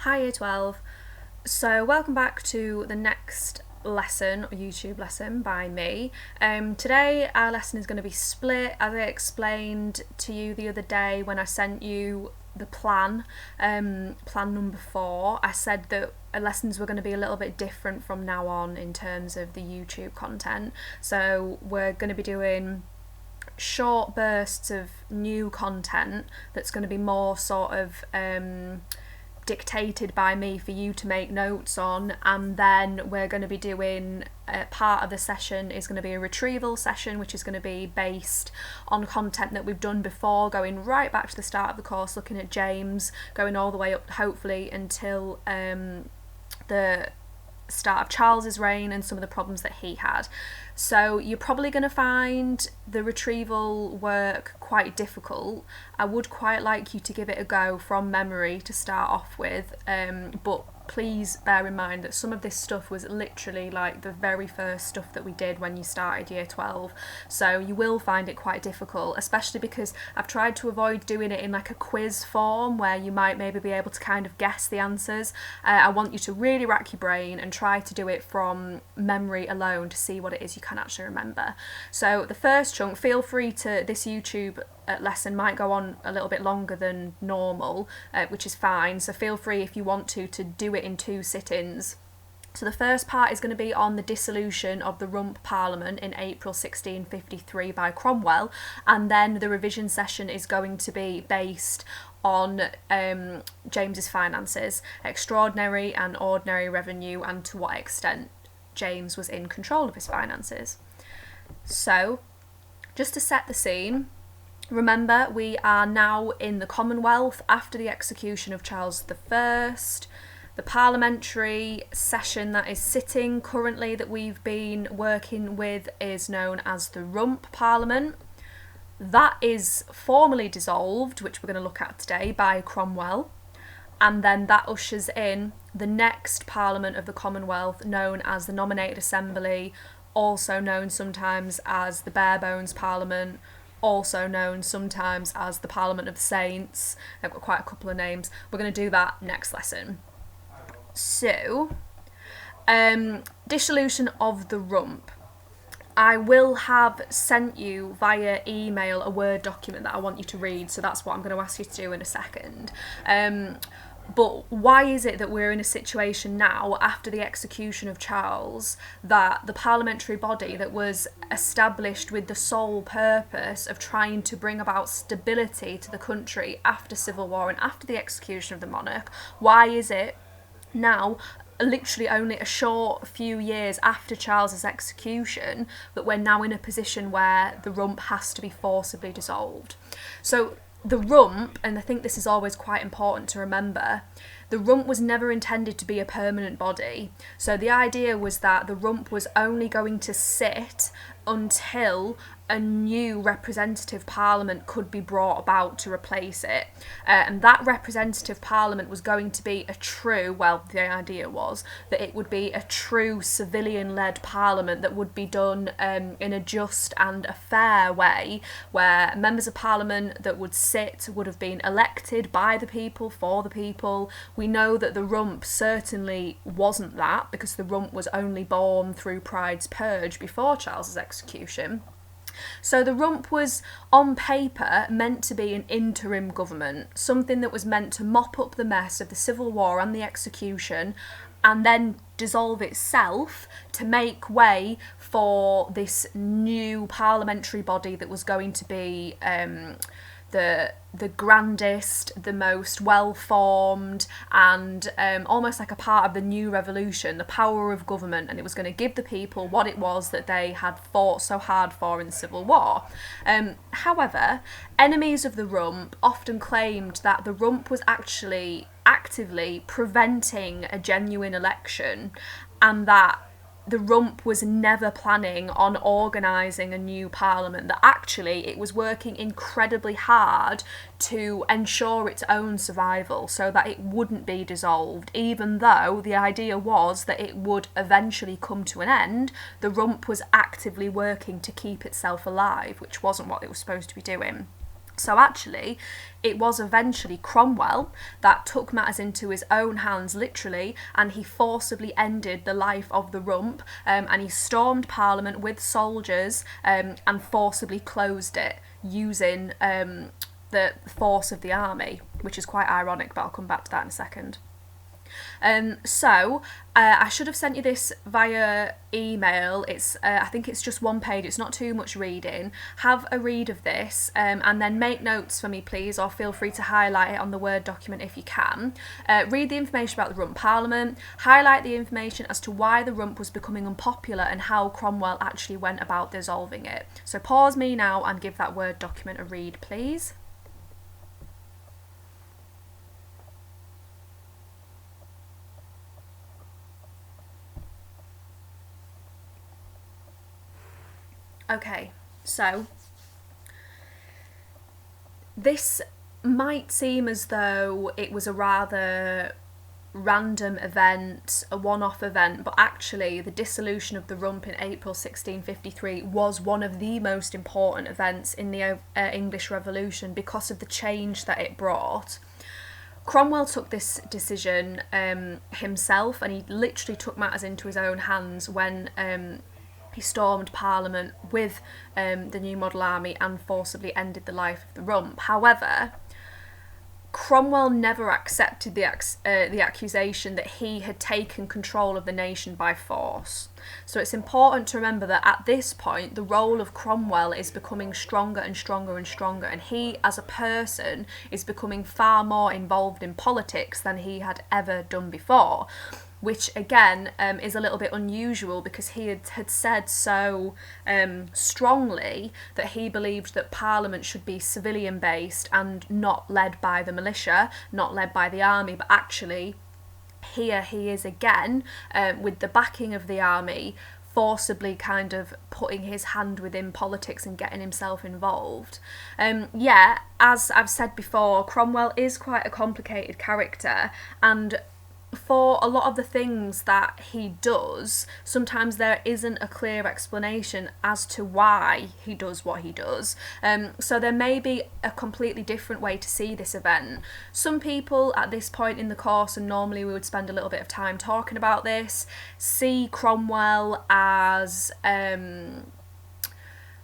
Hi Year 12. So welcome back to the next lesson, or YouTube lesson by me. Today our lesson is going to be split, as I explained to you the other day when I sent you the plan number 4. I said that lessons were going to be a little bit different from now on in terms of the YouTube content. So we're going to be doing short bursts of new content that's going to be more sort of dictated by me for you to make notes on, and then we're going to be doing part of the session is going to be a retrieval session, which is going to be based on content that we've done before, going right back to the start of the course, looking at James, going all the way up hopefully until the start of Charles's reign and some of the problems that he had. So you're probably going to find the retrieval work quite difficult. I would quite like you to give it a go from memory to start off with, but please bear in mind that some of this stuff was literally like the very first stuff that we did when you started Year 12, so you will find it quite difficult, especially because I've tried to avoid doing it in like a quiz form where you might maybe be able to kind of guess the answers. I want you to really rack your brain and try to do it from memory alone to see what it is you can actually remember. So the first chunk, feel free to, this YouTube lesson might go on a little bit longer than normal, which is fine, so feel free if you want to do it in 2 sit-ins. So the first part is going to be on the dissolution of the Rump Parliament in April 1653 by Cromwell, and then the revision session is going to be based on James's finances, extraordinary and ordinary revenue, and to what extent James was in control of his finances. So just to set the scene, remember, we are now in the Commonwealth after the execution of Charles I. The parliamentary session that is sitting currently that we've been working with is known as the Rump Parliament. That is formally dissolved, which we're going to look at today, by Cromwell, and then that ushers in the next Parliament of the Commonwealth, known as the Nominated Assembly, also known sometimes as the Bare Bones Parliament, also known sometimes as the Parliament of the Saints. I've got quite a couple of names. We're going to do that next lesson. So, dissolution of the Rump. I will have sent you via email a Word document that I want you to read, so that's what I'm going to ask you to do in a second. But why is it that we're in a situation now, after the execution of Charles, that the parliamentary body that was established with the sole purpose of trying to bring about stability to the country after civil war and after the execution of the monarch, why is it now, literally only a short few years after Charles's execution, that we're now in a position where the Rump has to be forcibly dissolved? So the Rump, and I think this is always quite important to remember, the Rump was never intended to be a permanent body. So the idea was that the Rump was only going to sit until a new representative parliament could be brought about to replace it. And that representative parliament was going to be a true, well, the idea was that it would be a true civilian-led parliament that would be done in a just and a fair way, where members of parliament that would sit would have been elected by the people, for the people. We know that the Rump certainly wasn't that, because the Rump was only born through Pride's Purge before Charles's execution. So the Rump was, on paper, meant to be an interim government, something that was meant to mop up the mess of the Civil War and the execution, and then dissolve itself to make way for this new parliamentary body that was going to be the grandest, the most well-formed, and almost like a part of the new revolution, the power of government, and it was going to give the people what it was that they had fought so hard for in the Civil War. However, enemies of the Rump often claimed that the Rump was actually actively preventing a genuine election, and that the Rump was never planning on organising a new parliament, that actually it was working incredibly hard to ensure its own survival so that it wouldn't be dissolved. Even though the idea was that it would eventually come to an end, the Rump was actively working to keep itself alive, which wasn't what it was supposed to be doing. So actually, it was eventually Cromwell that took matters into his own hands, literally, and he forcibly ended the life of the Rump, and he stormed Parliament with soldiers and forcibly closed it using the force of the army, which is quite ironic, but I'll come back to that in a second. I should have sent you this via email. It's I think it's just one page, it's not too much reading. Have a read of this and then make notes for me, please, or feel free to highlight it on the Word document if you can. Read the information about the Rump Parliament, highlight the information as to why the Rump was becoming unpopular and how Cromwell actually went about dissolving it. So pause me now and give that Word document a read, please. Okay, so this might seem as though it was a rather random event, a one-off event, but actually the dissolution of the Rump in April 1653 was one of the most important events in the English Revolution because of the change that it brought. Cromwell took this decision himself, and he literally took matters into his own hands when he stormed Parliament with the New Model Army and forcibly ended the life of the Rump. However, Cromwell never accepted the accusation that he had taken control of the nation by force. So it's important to remember that at this point, the role of Cromwell is becoming stronger and stronger and stronger, and he, as a person, is becoming far more involved in politics than he had ever done before. Which again is a little bit unusual because he had said so strongly that he believed that Parliament should be civilian based and not led by the militia, not led by the army, but actually here he is again with the backing of the army, forcibly kind of putting his hand within politics and getting himself involved. As I've said before, Cromwell is quite a complicated character, and for a lot of the things that he does, sometimes there isn't a clear explanation as to why he does what he does. So there may be a completely different way to see this event. Some people at this point in the course, and normally we would spend a little bit of time talking about this, see Cromwell as a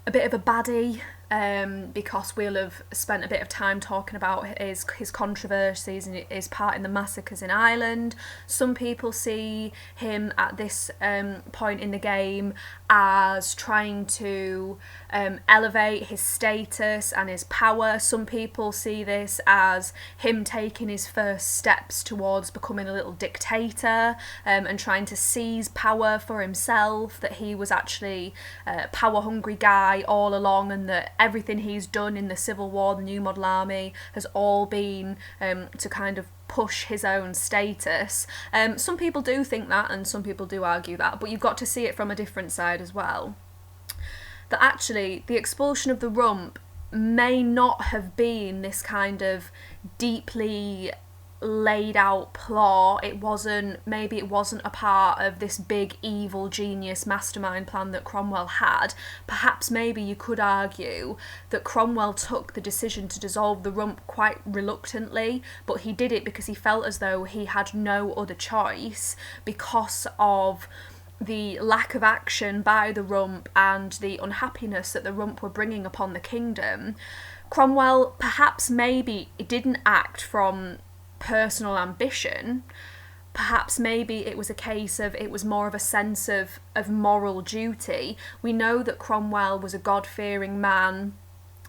bit of a baddie, because we'll have spent a bit of time talking about his controversies and his part in the massacres in Ireland. Some people see him at this point in the game as trying to elevate his status and his power. Some people see this as him taking his first steps towards becoming a little dictator and trying to seize power for himself, that he was actually a power-hungry guy all along, and that everything he's done in the Civil War, the New Model Army, has all been to kind of push his own status. Some people do think that, and some people do argue that, but you've got to see it from a different side as well. That actually the expulsion of the Rump may not have been this kind of deeply laid out plot. Maybe it wasn't a part of this big evil genius mastermind plan that Cromwell had. Perhaps maybe you could argue that Cromwell took the decision to dissolve the Rump quite reluctantly, but he did it because he felt as though he had no other choice because of the lack of action by the Rump and the unhappiness that the Rump were bringing upon the kingdom. Cromwell perhaps maybe didn't act from personal ambition. Perhaps maybe it was a case of it was more of a sense of moral duty. We know that Cromwell was a God-fearing man.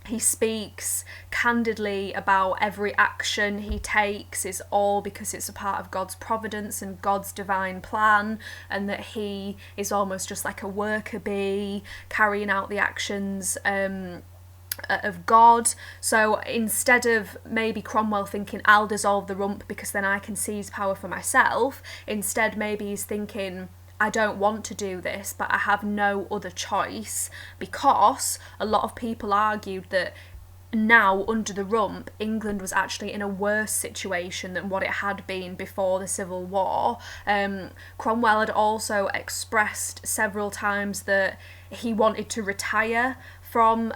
He speaks candidly about every action he takes is all because it's a part of God's providence and God's divine plan, and that he is almost just like a worker bee carrying out the actions of God. So instead of maybe Cromwell thinking, I'll dissolve the Rump because then I can seize power for myself, instead maybe he's thinking, I don't want to do this, but I have no other choice, because a lot of people argued that now, under the Rump, England was actually in a worse situation than what it had been before the Civil War. Cromwell had also expressed several times that he wanted to retire from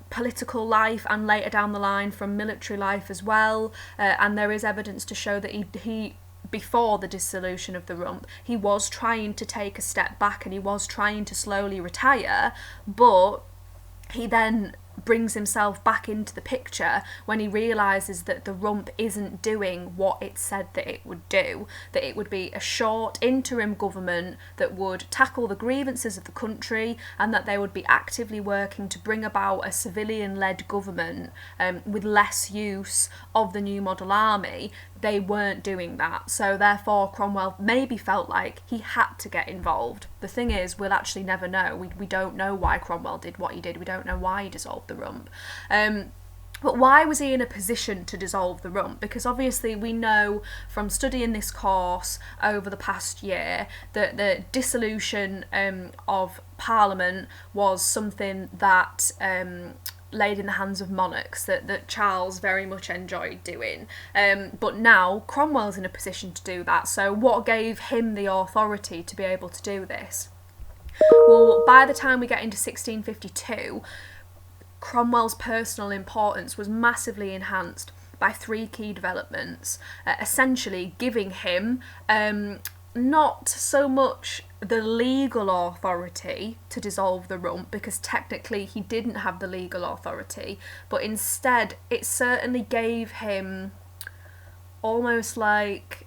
political life, and later down the line from military life as well, and there is evidence to show that he before the dissolution of the Rump, he was trying to take a step back and he was trying to slowly retire, but he then brings himself back into the picture when he realises that the Rump isn't doing what it said that it would do, that it would be a short interim government that would tackle the grievances of the country, and that they would be actively working to bring about a civilian-led government with less use of the new model army. They weren't doing that, so therefore Cromwell maybe felt like he had to get involved. The thing is, we'll actually never know. We don't know why Cromwell did what he did. We don't know why he dissolved the Rump. But why was he in a position to dissolve the Rump? Because obviously we know from studying this course over the past year that the dissolution of Parliament was something that laid in the hands of monarchs, that Charles very much enjoyed doing. But now Cromwell's in a position to do that. So what gave him the authority to be able to do this? Well, by the time we get into 1652, Cromwell's personal importance was massively enhanced by three key developments, essentially giving him not so much the legal authority to dissolve the Rump, because technically he didn't have the legal authority, but instead it certainly gave him almost like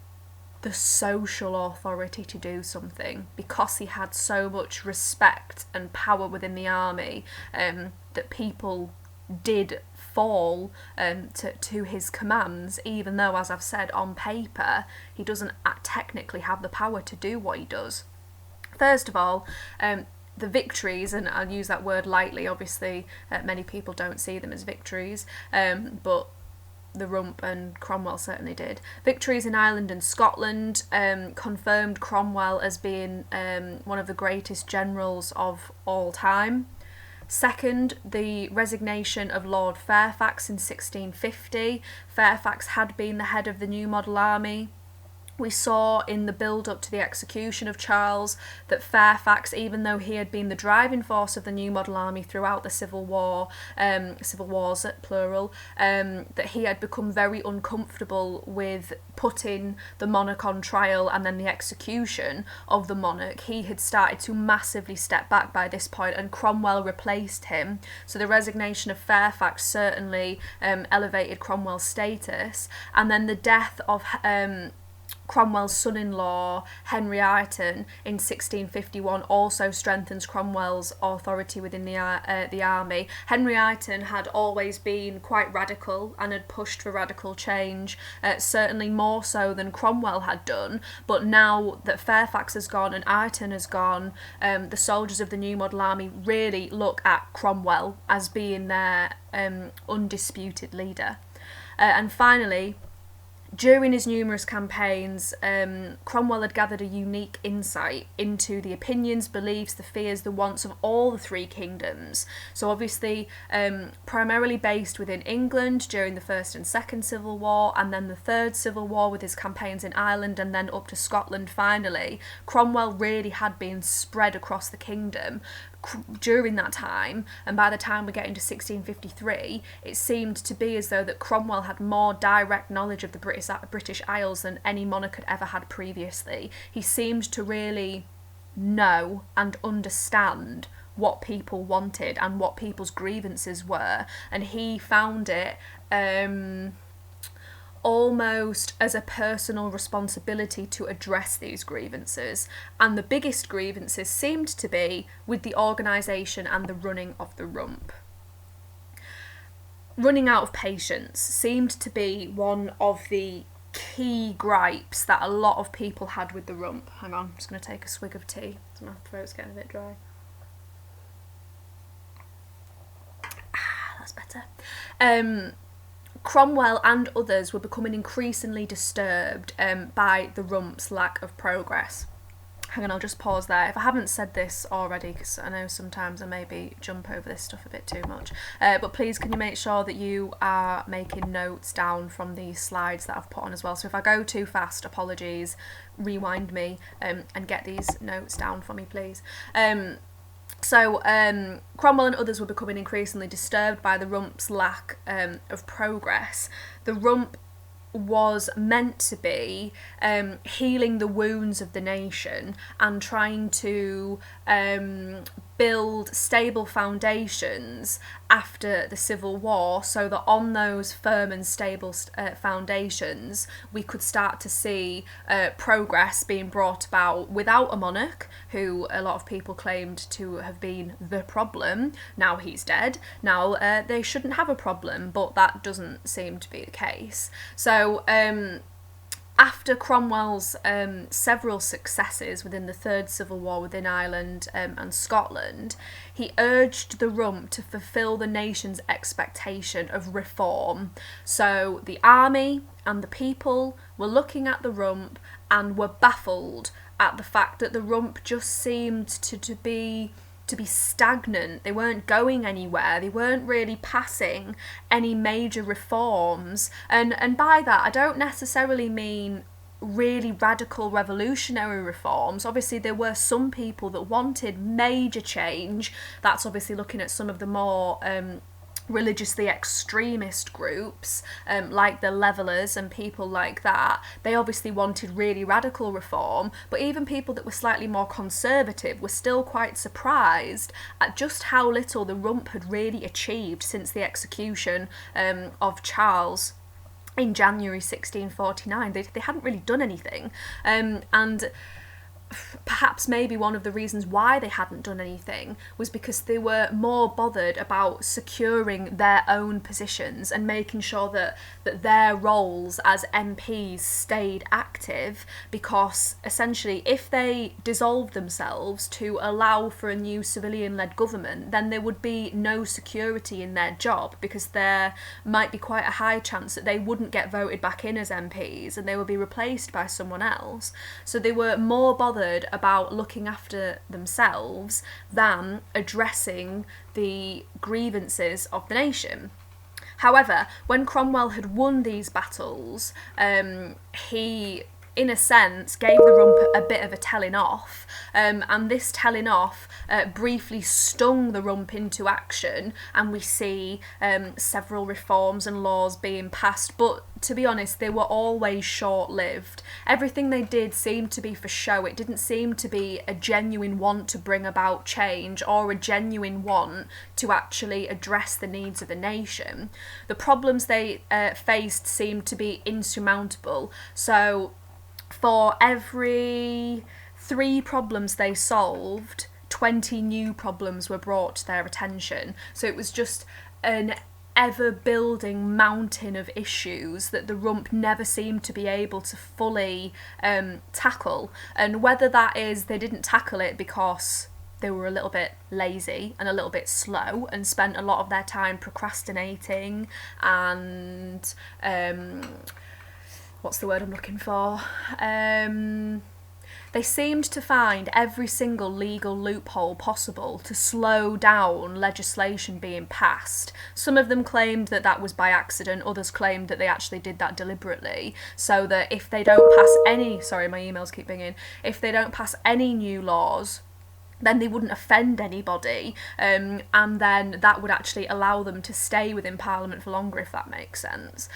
the social authority to do something, because he had so much respect and power within the army that people did fall to his commands, even though, as I've said, on paper he doesn't technically have the power to do what he does. First of all, the victories, and I'll use that word lightly, obviously many people don't see them as victories, but the Rump and Cromwell certainly did. Victories in Ireland and Scotland confirmed Cromwell as being one of the greatest generals of all time. Second, the resignation of Lord Fairfax in 1650. Fairfax had been the head of the new model army. We saw in the build-up to the execution of Charles that Fairfax, even though he had been the driving force of the new model army throughout the Civil War, civil wars plural, that he had become very uncomfortable with putting the monarch on trial and then the execution of the monarch. He had started to massively step back by this point, and Cromwell replaced him. So the resignation of Fairfax certainly elevated Cromwell's status, and then the death of Cromwell's son-in-law, Henry Ireton, in 1651 also strengthens Cromwell's authority within the army. Henry Ireton had always been quite radical and had pushed for radical change, certainly more so than Cromwell had done, but now that Fairfax has gone and Ireton has gone, the soldiers of the new model army really look at Cromwell as being their undisputed leader. And finally, during his numerous campaigns, Cromwell had gathered a unique insight into the opinions, beliefs, the fears, the wants of all the three kingdoms. So obviously, primarily based within England during the First and Second Civil War, and then the Third Civil War with his campaigns in Ireland, and then up to Scotland finally, Cromwell really had been spread across the kingdom during that time, and by the time we get into 1653, it seemed to be as though that Cromwell had more direct knowledge of the British Isles than any monarch had ever had previously. He seemed to really know and understand what people wanted and what people's grievances were, and he found it almost as a personal responsibility to address these grievances, and the biggest grievances seemed to be with the organisation and the running of the Rump. Running out of patience seemed to be one of the key gripes that a lot of people had with the Rump. Hang on, I'm just going to take a swig of tea, so my throat's getting a bit dry. That's better. Cromwell and others were becoming increasingly disturbed by the Rump's lack of progress. Hang on, I'll just pause there. If I haven't said this already, because I know sometimes I maybe jump over this stuff a bit too much, but please can you make sure that you are making notes down from these slides that I've put on as well. So if I go too fast, apologies, rewind me and get these notes down for me, please. So Cromwell and others were becoming increasingly disturbed by the Rump's lack of progress. The Rump was meant to be healing the wounds of the nation and trying to build stable foundations after the Civil War, so that on those firm and stable foundations we could start to see progress being brought about without a monarch, who a lot of people claimed to have been the problem. Now he's dead. Now they shouldn't have a problem, but that doesn't seem to be the case. So after Cromwell's several successes within the Third Civil War within Ireland and Scotland, he urged the Rump to fulfil the nation's expectation of reform. So the army and the people were looking at the Rump and were baffled at the fact that the Rump just seemed to be stagnant. They weren't going anywhere. They weren't really passing any major reforms. And by that, I don't necessarily mean really radical revolutionary reforms. Obviously, there were some people that wanted major change. That's obviously looking at some of the more religiously extremist groups like the Levellers and people like that. They obviously wanted really radical reform, but even people that were slightly more conservative were still quite surprised at just how little the Rump had really achieved since the execution of Charles in January 1649. They hadn't really done anything, and perhaps maybe one of the reasons why they hadn't done anything was because they were more bothered about securing their own positions and making sure that their roles as MPs stayed active, because essentially if they dissolved themselves to allow for a new civilian-led government, then there would be no security in their job, because there might be quite a high chance that they wouldn't get voted back in as MPs and they would be replaced by someone else. So they were more bothered about looking after themselves than addressing the grievances of the nation. However, when Cromwell had won these battles, he, in a sense, gave the Rump a bit of a telling off, and this telling off briefly stung the Rump into action, and we see several reforms and laws being passed, but to be honest, they were always short-lived. Everything they did seemed to be for show. It didn't seem to be a genuine want to bring about change or a genuine want to actually address the needs of the nation. The problems they faced seemed to be insurmountable. So for every 3 problems they solved, 20 new problems were brought to their attention. So it was just an ever-building mountain of issues that the Rump never seemed to be able to fully tackle. And whether that is they didn't tackle it because they were a little bit lazy and a little bit slow and spent a lot of their time procrastinating and what's the word I'm looking for? They seemed to find every single legal loophole possible to slow down legislation being passed. Some of them claimed that that was by accident, others claimed that they actually did that deliberately, so that if they don't pass any, sorry, my emails keep ringing, if they don't pass any new laws, then they wouldn't offend anybody, and then that would actually allow them to stay within Parliament for longer, if that makes sense.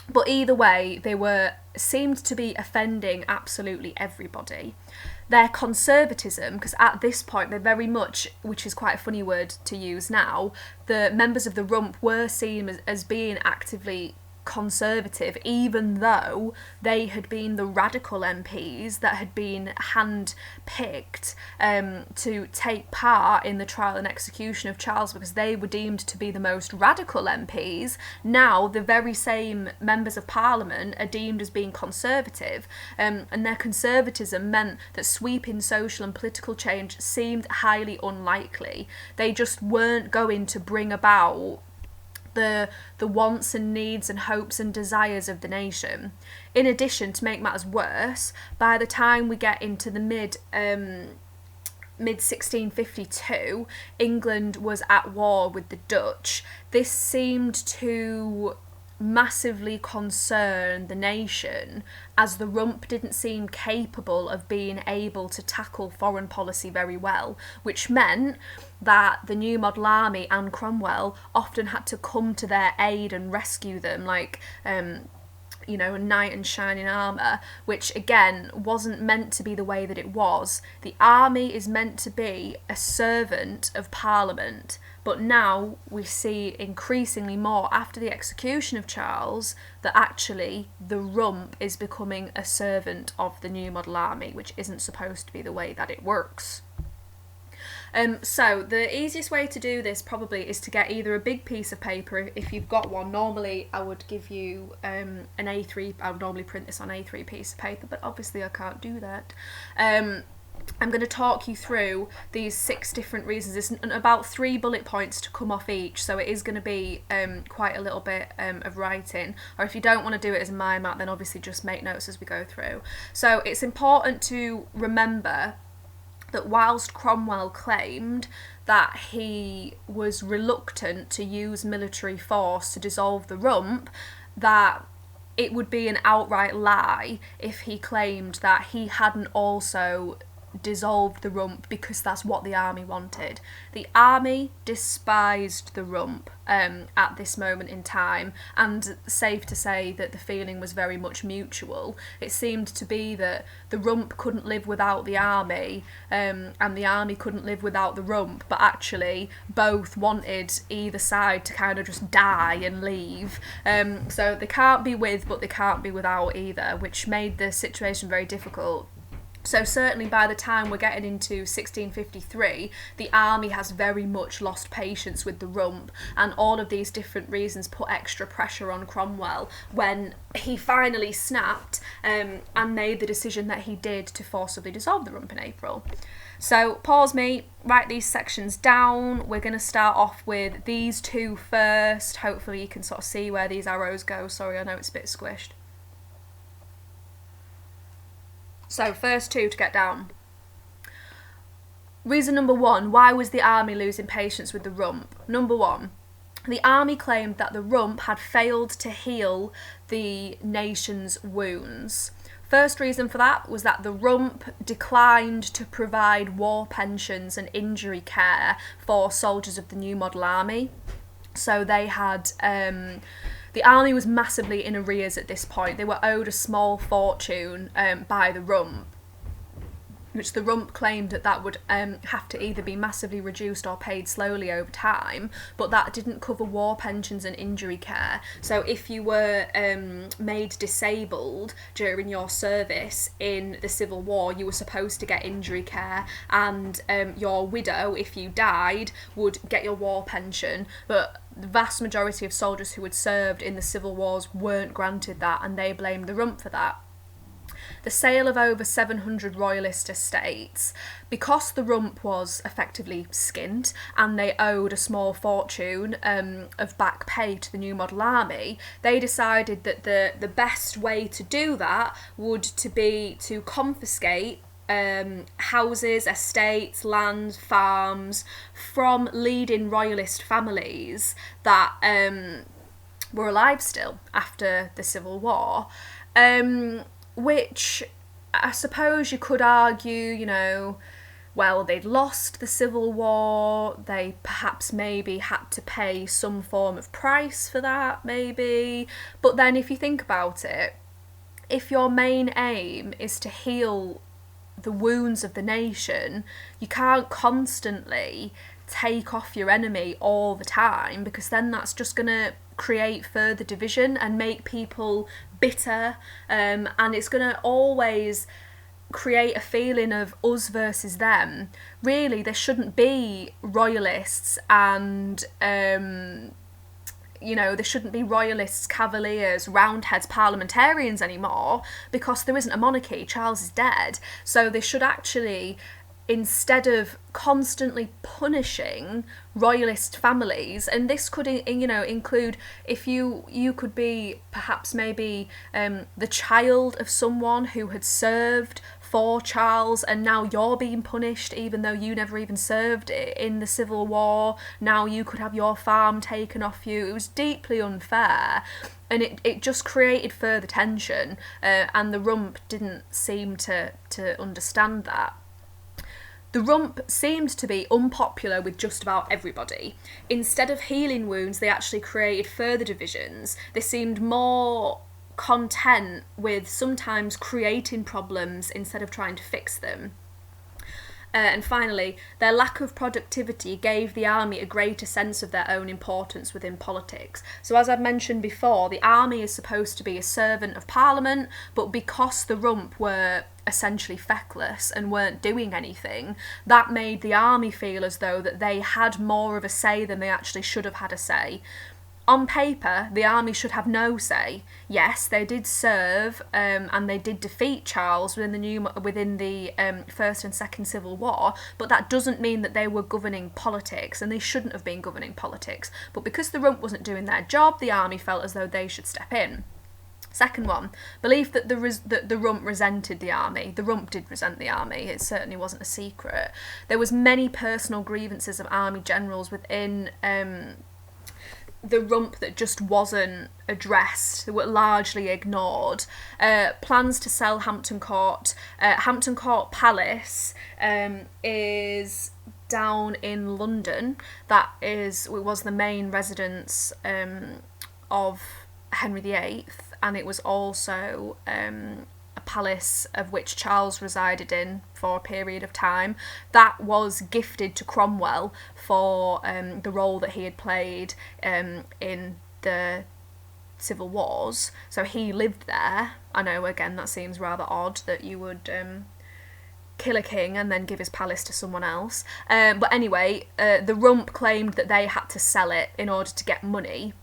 But either way, they seemed to be offending absolutely everybody. Their conservatism, because at this point they're very much, which is quite a funny word to use now, the members of the Rump were seen as being actively conservative, even though they had been the radical MPs that had been hand-picked to take part in the trial and execution of Charles, because they were deemed to be the most radical MPs. Now the very same members of Parliament are deemed as being conservative, and their conservatism meant that sweeping social and political change seemed highly unlikely. They just weren't going to bring about the wants and needs and hopes and desires of the nation. In addition, to make matters worse, by the time we get into the mid 1652, England was at war with the Dutch. This seemed to massively concern the nation, as the Rump didn't seem capable of being able to tackle foreign policy very well, which meant that the New Model Army and Cromwell often had to come to their aid and rescue them, like you know, a knight in shining armour, which again wasn't meant to be the way that it was. The army is meant to be a servant of Parliament, but now we see increasingly more after the execution of Charles that actually the Rump is becoming a servant of the New Model Army, which isn't supposed to be the way that it works. So the easiest way to do this probably is to get either a big piece of paper, if you've got one. Normally I would give you an A3, I would normally print this on A3 piece of paper, but obviously I can't do that. I'm going to talk you through these 6 different reasons. There's about 3 bullet points to come off each, so it is going to be quite a little bit of writing. Or if you don't want to do it as a mind map, then obviously just make notes as we go through. So it's important to remember that whilst Cromwell claimed that he was reluctant to use military force to dissolve the Rump, that it would be an outright lie if he claimed that he hadn't also dissolved the Rump because that's what the army wanted. The army despised the Rump at this moment in time, and safe to say that the feeling was very much mutual. It seemed to be that the Rump couldn't live without the army, and the army couldn't live without the Rump, but actually both wanted either side to kind of just die and leave. So they can't be with, but they can't be without either, which made the situation very difficult. So certainly by the time we're getting into 1653, the army has very much lost patience with the Rump, and all of these different reasons put extra pressure on Cromwell when he finally snapped and made the decision that he did to forcibly dissolve the Rump in April. So pause me, write these sections down. We're going to start off with these 2 first. Hopefully you can sort of see where these arrows go. Sorry, I know it's a bit squished. So first 2 to get down. Reason number 1, why was the army losing patience with the Rump? Number 1, the army claimed that the Rump had failed to heal the nation's wounds. First reason for that was that the Rump declined to provide war pensions and injury care for soldiers of the New Model Army. So they had... the army was massively in arrears at this point. They were owed a small fortune by the Rump, which the Rump claimed that would have to either be massively reduced or paid slowly over time, but that didn't cover war pensions and injury care. So if you were made disabled during your service in the Civil War, you were supposed to get injury care, and your widow, if you died, would get your war pension, but the vast majority of soldiers who had served in the civil wars weren't granted that, and they blamed the Rump for that. The sale of over 700 royalist estates, because the Rump was effectively skint and they owed a small fortune of back pay to the New Model Army, they decided that the best way to do that would to be to confiscate houses, estates, lands, farms from leading royalist families that were alive still after the Civil War, which I suppose you could argue, you know, well, they'd lost the Civil War, they perhaps maybe had to pay some form of price for that, maybe. But then if you think about it, if your main aim is to heal the wounds of the nation, you can't constantly take off your enemy all the time, because then that's just going to create further division and make people bitter, and it's going to always create a feeling of us versus them. Really, there shouldn't be royalists and you know, there shouldn't be royalists, cavaliers, roundheads, parliamentarians anymore, because there isn't a monarchy. Charles is dead. So they should actually, instead of constantly punishing royalist families, and this could, you know, include if you could be perhaps maybe the child of someone who had served for Charles, and now you're being punished even though you never even served in the Civil War. Now you could have your farm taken off you. It was deeply unfair, and it just created further tension, and the Rump didn't seem to understand that. The Rump seemed to be unpopular with just about everybody. Instead of healing wounds, they actually created further divisions. They seemed more content with sometimes creating problems instead of trying to fix them. And finally, their lack of productivity gave the army a greater sense of their own importance within politics. So as I've mentioned before, the army is supposed to be a servant of Parliament, but because the Rump were essentially feckless and weren't doing anything, that made the army feel as though that they had more of a say than they actually should have had a say. On paper, the army should have no say. Yes, they did serve, and they did defeat Charles within the First and Second Civil War, but that doesn't mean that they were governing politics, and they shouldn't have been governing politics. But because the Rump wasn't doing their job, the army felt as though they should step in. Second one, belief that the Rump resented the army. The Rump did resent the army. It certainly wasn't a secret. There was many personal grievances of army generals within the Rump that just wasn't addressed. They were largely ignored. Plans to sell Hampton Court. Hampton Court Palace is down in London. It was the main residence of Henry VIII, and it was also a palace of which Charles resided in for a period of time. That was gifted to Cromwell for the role that he had played in the Civil Wars. So he lived there. I know, again, that seems rather odd that you would kill a king and then give his palace to someone else. But anyway, the Rump claimed that they had to sell it in order to get money,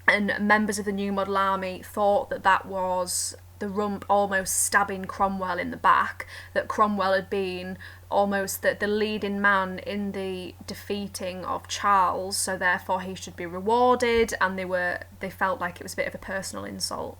and members of the New Model Army thought that that was the Rump almost stabbing Cromwell in the back, that Cromwell had been almost the leading man in the defeating of Charles, so therefore he should be rewarded, and they felt like it was a bit of a personal insult.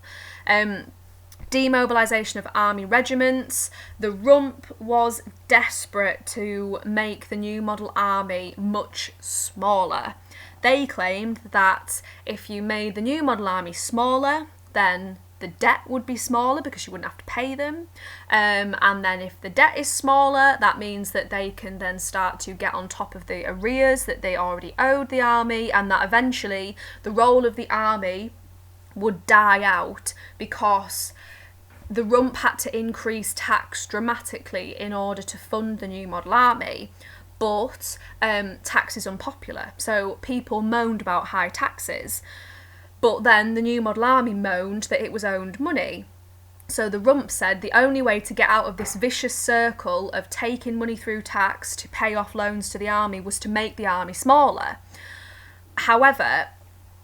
Demobilisation of army regiments. The Rump was desperate to make the New Model Army much smaller. They claimed that if you made the New Model Army smaller, then the debt would be smaller because you wouldn't have to pay them. And then if the debt is smaller, that means that they can then start to get on top of the arrears that they already owed the army, and that eventually the role of the army would die out because the Rump had to increase tax dramatically in order to fund the New Model Army. But tax is unpopular, so people moaned about high taxes. But then the New Model Army moaned that it was owned money. So the Rump said the only way to get out of this vicious circle of taking money through tax to pay off loans to the army was to make the army smaller. However,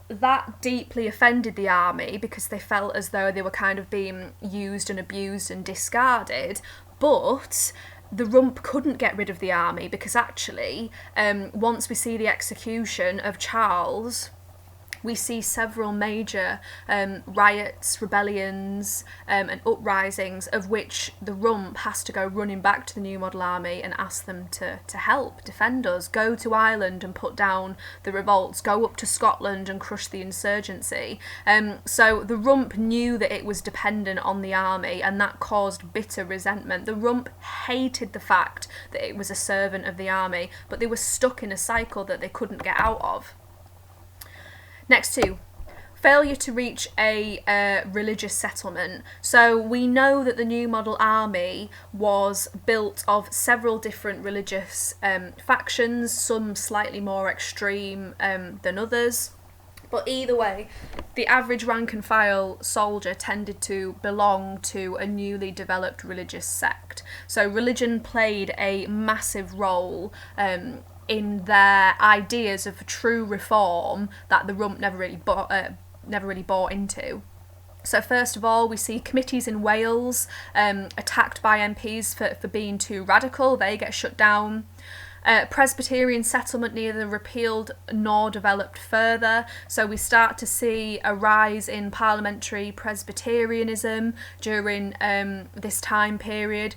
that deeply offended the army because they felt as though they were kind of being used and abused and discarded. But the Rump couldn't get rid of the army because actually, once we see the execution of Charles, we see several major riots, rebellions, and uprisings, of which the Rump has to go running back to the New Model Army and ask them to help, defend us, go to Ireland and put down the revolts, go up to Scotland and crush the insurgency. So the Rump knew that it was dependent on the army, and that caused bitter resentment. The Rump hated the fact that it was a servant of the army, but they were stuck in a cycle that they couldn't get out of. Next two, failure to reach a religious settlement. So we know that the New Model Army was built of several different religious factions, some slightly more extreme than others. But either way, the average rank and file soldier tended to belong to a newly developed religious sect. So religion played a massive role in their ideas of true reform that the Rump never really bought into. So first of all, we see committees in Wales attacked by MPs for being too radical. They get shut down. Presbyterian settlement neither repealed nor developed further, so we start to see a rise in parliamentary Presbyterianism during this time period,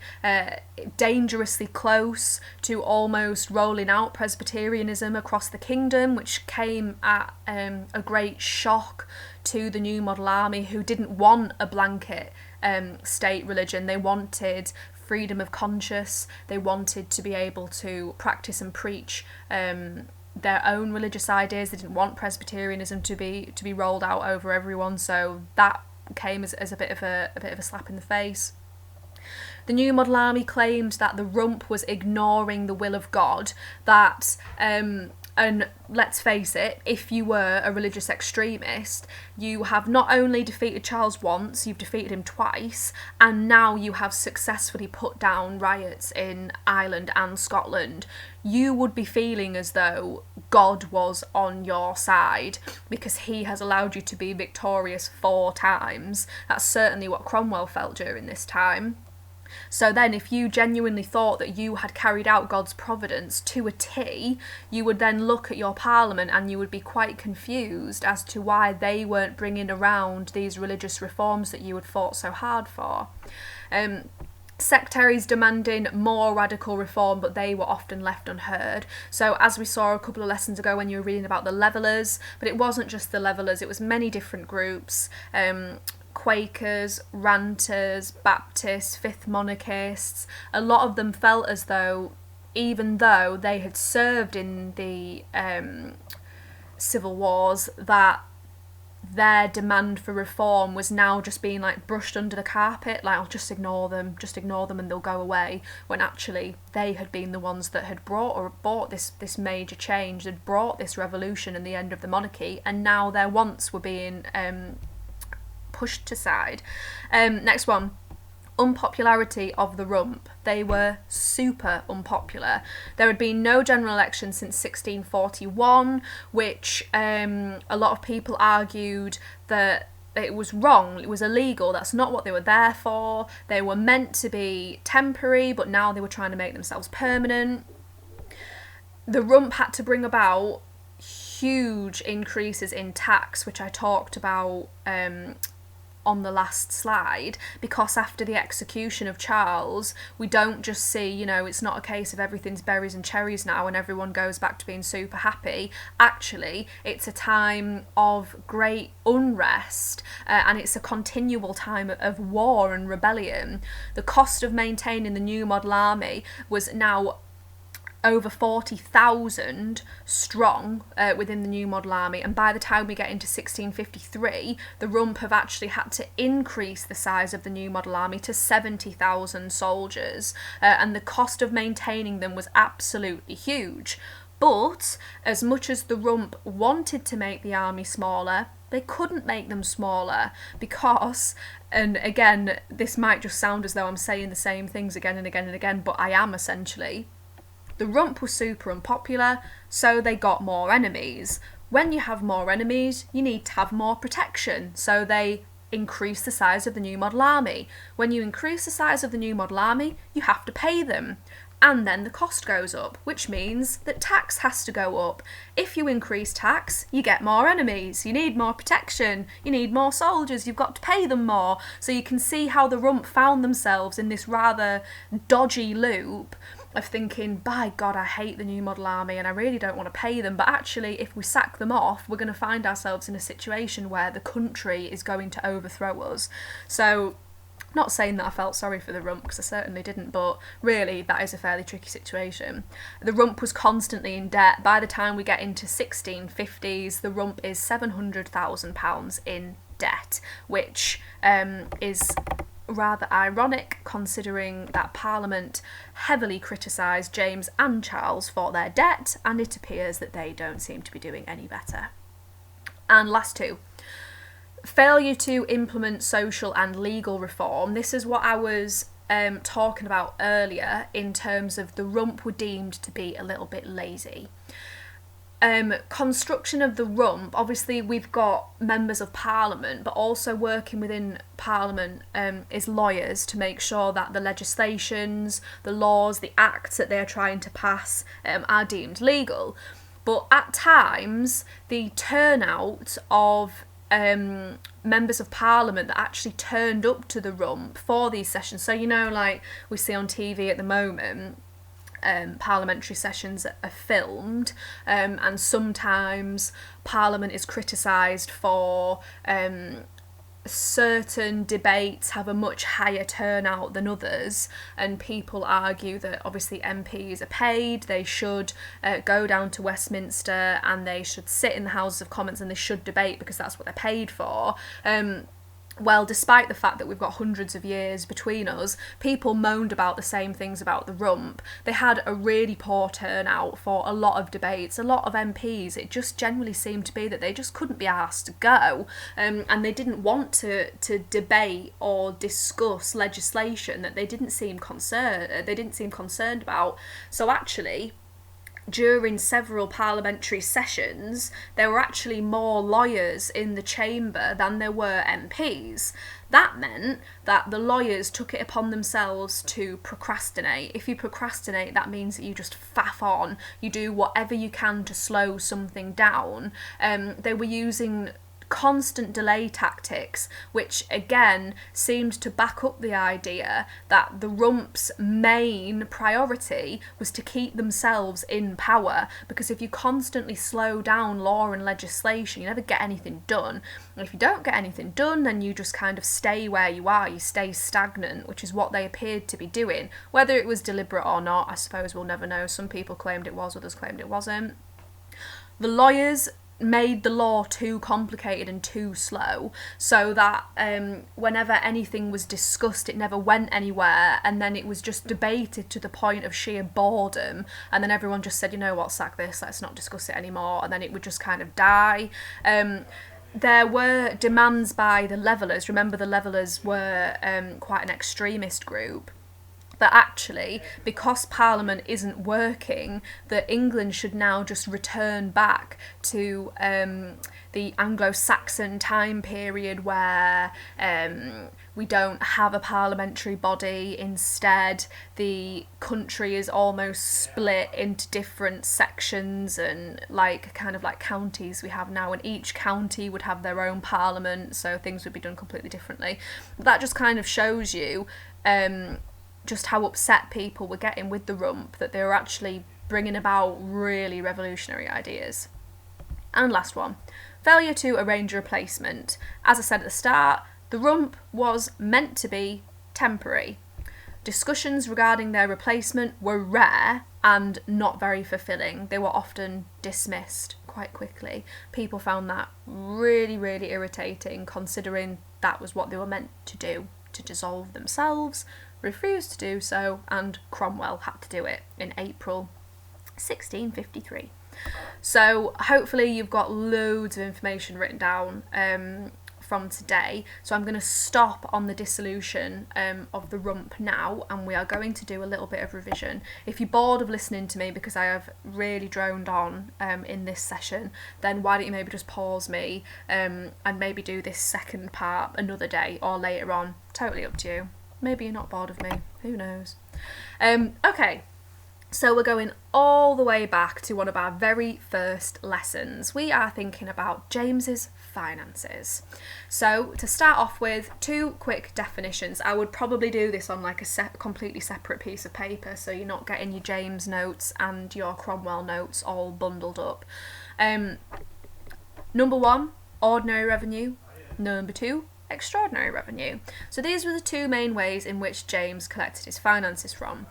dangerously close to almost rolling out Presbyterianism across the kingdom, which came at a great shock to the New Model Army, who didn't want a blanket state religion. They wanted freedom of conscience. They wanted to be able to practice and preach their own religious ideas. They didn't want Presbyterianism to be rolled out over everyone. So that came as a bit of a slap in the face. The New Model Army claimed that the Rump was ignoring the will of God, that and let's face it, if you were a religious extremist, you have not only defeated Charles once, you've defeated him twice, and now you have successfully put down riots in Ireland and Scotland. You would be feeling as though God was on your side because he has allowed you to be victorious 4 times. That's certainly what Cromwell felt during this time. So then if you genuinely thought that you had carried out God's providence to a T, you would then look at your parliament and you would be quite confused as to why they weren't bringing around these religious reforms that you had fought so hard for. Sectaries demanding more radical reform, but they were often left unheard. So as we saw a couple of lessons ago when you were reading about the Levellers, but it wasn't just the Levellers, it was many different groups. Quakers, Ranters, Baptists, Fifth Monarchists, a lot of them felt as though, even though they had served in the civil wars, that their demand for reform was now just being like brushed under the carpet, like, I'll just ignore them and they'll go away, when actually they had been the ones that had brought this major change, had brought this revolution and the end of the monarchy, and now their wants were being pushed aside. Next one, unpopularity of the Rump. They were super unpopular. There had been no general election since 1641, which a lot of people argued that it was wrong, it was illegal, that's not what they were there for. They were meant to be temporary, but now they were trying to make themselves permanent. The Rump had to bring about huge increases in tax, which I talked about on the last slide, because after the execution of Charles, we don't just see, it's not a case of everything's berries and cherries now and everyone goes back to being super happy. Actually, it's a time of great unrest and it's a continual time of war and rebellion. The cost of maintaining the New Model Army was now over 40,000 strong within the New Model Army, and by the time we get into 1653, the Rump have actually had to increase the size of the New Model Army to 70,000 soldiers, and the cost of maintaining them was absolutely huge. But as much as the Rump wanted to make the army smaller, they couldn't make them smaller because, and again, this might just sound as though I'm saying the same things again and again and again, but I am essentially. The Rump was super unpopular, so they got more enemies. When you have more enemies, you need to have more protection, so they increase the size of the New Model Army. When you increase the size of the New Model Army, you have to pay them. And then the cost goes up, which means that tax has to go up. If you increase tax, you get more enemies, you need more protection, you need more soldiers, you've got to pay them more. So you can see how the Rump found themselves in this rather dodgy loop of thinking, by God, I hate the New Model Army and I really don't want to pay them, but actually if we sack them off, we're going to find ourselves in a situation where the country is going to overthrow us. So, not saying that I felt sorry for the Rump, because I certainly didn't, but really that is a fairly tricky situation. The Rump was constantly in debt. By the time we get into 1650s, the Rump is £700,000 in debt, which is rather ironic considering that Parliament heavily criticised James and Charles for their debt, and it appears that they don't seem to be doing any better. And last two. Failure to implement social and legal reform. This is what I was talking about earlier in terms of the Rump were deemed to be a little bit lazy. construction of the rump, obviously we've got members of Parliament, but also working within Parliament is lawyers to make sure that the legislations, the laws, the acts that they're trying to pass are deemed legal. But at times, the turnout of members of Parliament that actually turned up to the rump for these sessions, so like we see on TV at the moment, parliamentary sessions are filmed, and sometimes Parliament is criticised for certain debates have a much higher turnout than others, and people argue that obviously MPs are paid, they should go down to Westminster and they should sit in the Houses of Commons and they should debate because that's what they're paid for. Well, despite the fact that we've got hundreds of years between us, people moaned about the same things about the rump. They had a really poor turnout for a lot of debates, a lot of MPs. It just generally seemed to be that they just couldn't be asked to go, and they didn't want to debate or discuss legislation that they didn't seem concerned about. So actually, during several parliamentary sessions, there were actually more lawyers in the chamber than there were MPs. That meant that the lawyers took it upon themselves to procrastinate. If you procrastinate, that means that you just faff on. You do whatever you can to slow something down. They were using constant delay tactics, which again seemed to back up the idea that the rump's main priority was to keep themselves in power, because if you constantly slow down law and legislation, you never get anything done. And if you don't get anything done, then you just kind of stay where you are, you stay stagnant, which is what they appeared to be doing. Whether it was deliberate or not, I suppose we'll never know. Some people claimed it was, others claimed it wasn't. The lawyers made the law too complicated and too slow, so that whenever anything was discussed, it never went anywhere, and then it was just debated to the point of sheer boredom, and then everyone just said, you know what, sack this, let's not discuss it anymore, and then it would just kind of die. There were demands by the Levellers. Remember, the Levellers were quite an extremist group, that actually, because Parliament isn't working, that England should now just return back to the Anglo-Saxon time period where we don't have a parliamentary body. Instead, the country is almost split into different sections and kind of like counties we have now, and each county would have their own parliament, so things would be done completely differently. That just kind of shows you just how upset people were getting with the rump, that they were actually bringing about really revolutionary ideas. And last one, failure to arrange a replacement. As I said at the start, the rump was meant to be temporary. Discussions regarding their replacement were rare and not very fulfilling. They were often dismissed quite quickly. People found that really, really irritating, considering that was what they were meant to do, to dissolve themselves, refused to do so, and Cromwell had to do it in April 1653. So hopefully you've got loads of information written down from today. So I'm going to stop on the dissolution of the rump now, and we are going to do a little bit of revision. If you're bored of listening to me because I have really droned on in this session, then why don't you maybe just pause me and maybe do this second part another day or later on. Totally up to you. Maybe you're not bored of me, who knows. Okay, so we're going all the way back to one of our very first lessons. We are thinking about James's finances. So to start off with, two quick definitions. I would probably do this on like a completely separate piece of paper, so you're not getting your James notes and your Cromwell notes all bundled up. Number one, ordinary revenue. Number two, extraordinary revenue. So these were the two main ways in which James collected his finances from.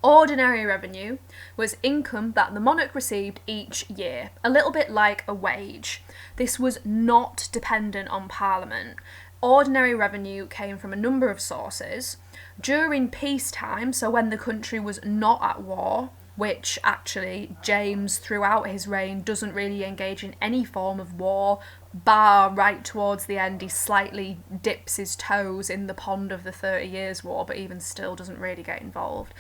Ordinary revenue was income that the monarch received each year, a little bit like a wage. This was not dependent on Parliament. Ordinary revenue came from a number of sources. During peacetime, so when the country was not at war, which actually James throughout his reign doesn't really engage in any form of war, bar right towards the end he slightly dips his toes in the pond of the 30 Years' War, but even still doesn't really get involved.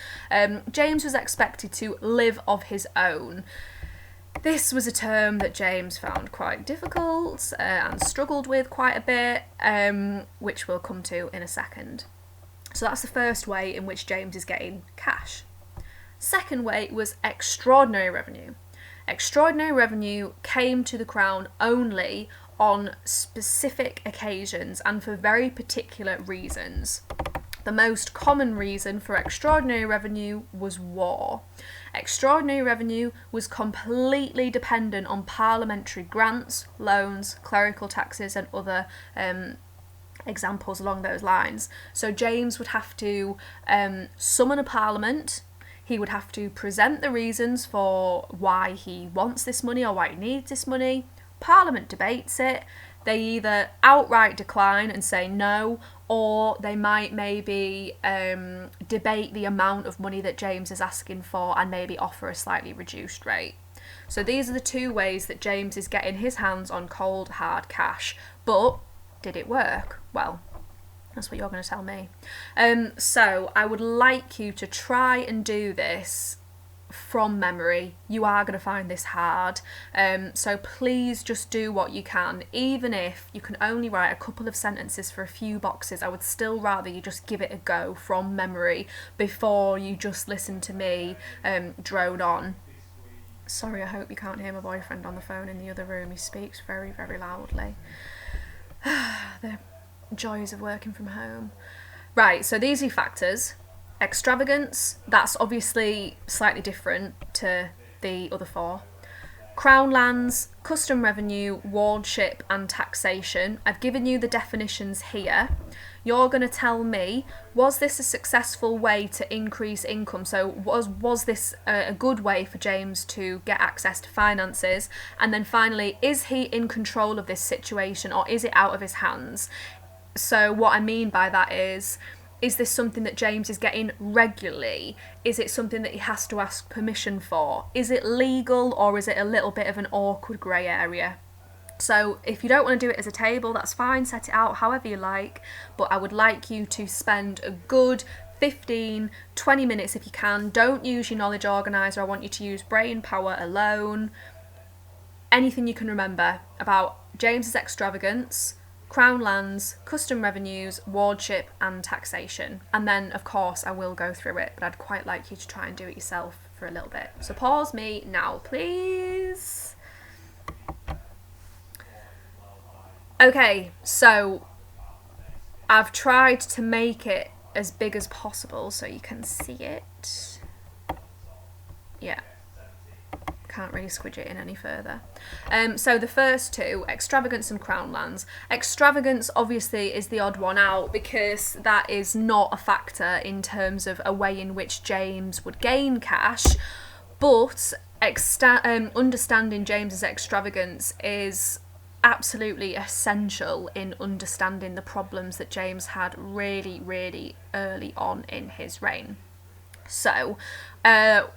James was expected to live of his own. This was a term that James found quite difficult and struggled with quite a bit, which we'll come to in a second. So that's the first way in which James is getting cash. Second way was extraordinary revenue. Extraordinary revenue came to the Crown only on specific occasions and for very particular reasons. The most common reason for extraordinary revenue was war. Extraordinary revenue was completely dependent on parliamentary grants, loans, clerical taxes and other examples along those lines. So James would have to summon a parliament. He would have to present the reasons for why he wants this money or why he needs this money. Parliament debates it. They either outright decline and say no, or they might maybe debate the amount of money that James is asking for and maybe offer a slightly reduced rate. So these are the two ways that James is getting his hands on cold, hard cash. But did it work? Well, that's what you're going to tell me. So I would like you to try and do this from memory. You are going to find this hard, so please just do what you can. Even if you can only write a couple of sentences for a few boxes, I would still rather you just give it a go from memory before you just listen to me drone on. Sorry, I hope you can't hear my boyfriend on the phone in the other room. He speaks very, very loudly. The joys of working from home. Right, so these are factors. Extravagance, that's obviously slightly different to the other four. Crown lands, custom revenue, wardship and taxation. I've given you the definitions here. You're going to tell me, was this a successful way to increase income? So was this a good way for James to get access to finances? And then finally, is he in control of this situation or is it out of his hands? So what I mean by that is this something that James is getting regularly? Is it something that he has to ask permission for? Is it legal or is it a little bit of an awkward grey area? So if you don't want to do it as a table, that's fine, set it out however you like, but I would like you to spend a good 15, 20 minutes if you can. Don't use your knowledge organiser, I want you to use brain power alone. Anything you can remember about James's extravagance, Crown lands, custom revenues, wardship and taxation. And then, of course, I will go through it, but I'd quite like you to try and do it yourself for a little bit. So pause me now, please. Okay, so I've tried to make it as big as possible so you can see it. Yeah. Can't really squidge it in any further. So the first two, extravagance and crown lands. Extravagance obviously is the odd one out because that is not a factor in terms of a way in which James would gain cash, but understanding James's extravagance is absolutely essential in understanding the problems that James had really, really early on in his reign. So,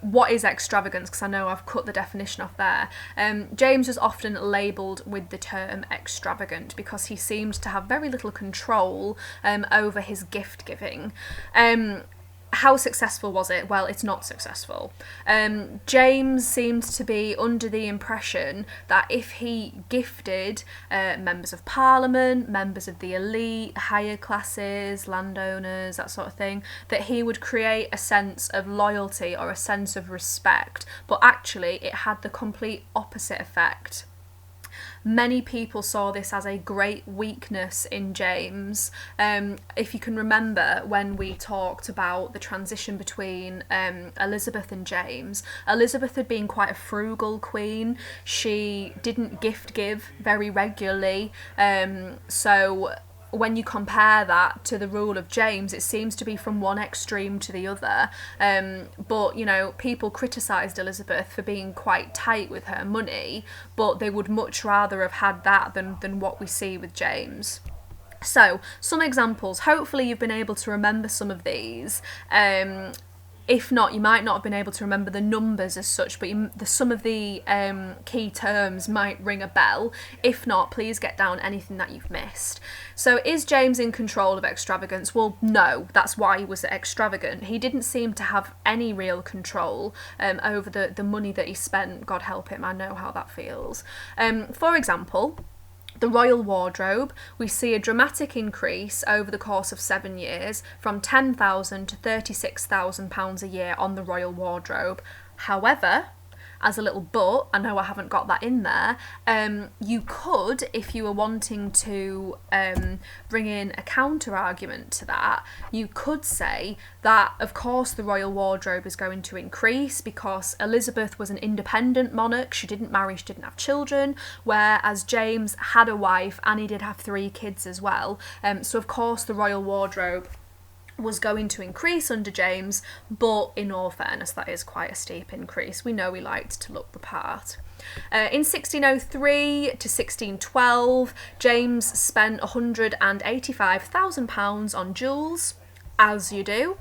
what is extravagance? Because I know I've cut the definition off there. James was often labelled with the term extravagant because he seemed to have very little control over his gift giving. How successful was it? Well, it's not successful. James seemed to be under the impression that if he gifted members of parliament, members of the elite, higher classes, landowners, that sort of thing, that he would create a sense of loyalty or a sense of respect. But actually, it had the complete opposite effect. Many people saw this as a great weakness in James. If you can remember when we talked about the transition between Elizabeth and James, Elizabeth had been quite a frugal queen. She didn't give very regularly. So when you compare that to the rule of James, it seems to be from one extreme to the other. But, you know, people criticised Elizabeth for being quite tight with her money, but they would much rather have had that than what we see with James. So, some examples. Hopefully you've been able to remember some of these. If not, you might not have been able to remember the numbers as such, but some of the key terms might ring a bell. If not, please get down anything that you've missed. So is James in control of extravagance? Well, no, that's why he was extravagant. He didn't seem to have any real control over the money that he spent. God help him, I know how that feels. For example, the royal wardrobe, we see a dramatic increase over the course of 7 years from £10,000 to £36,000 a year on the royal wardrobe. However, as a little but, I know I haven't got that in there, you could, if you were wanting to bring in a counter argument to that, you could say that of course the royal wardrobe is going to increase because Elizabeth was an independent monarch, she didn't marry, she didn't have children, whereas James had a wife and he did have 3 kids as well. So of course the royal wardrobe was going to increase under James, but in all fairness, that is quite a steep increase. We know he liked to look the part. In 1603 to 1612, James spent £185,000 on jewels, as you do.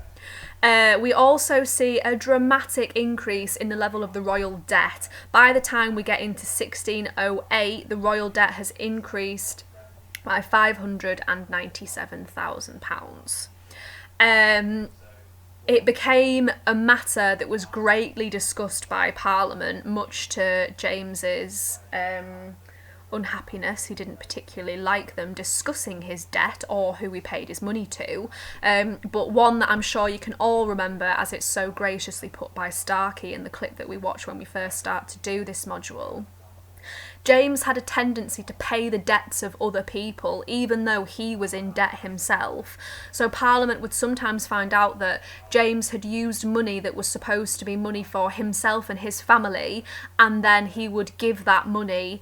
We also see a dramatic increase in the level of the royal debt. By the time we get into 1608, the royal debt has increased by £597,000. It became a matter that was greatly discussed by Parliament, much to James's unhappiness. He didn't particularly like them discussing his debt or who he paid his money to, but one that I'm sure you can all remember as it's so graciously put by Starkey in the clip that we watched when we first start to do this module. James had a tendency to pay the debts of other people, even though he was in debt himself. So Parliament would sometimes find out that James had used money that was supposed to be money for himself and his family, and then he would give that money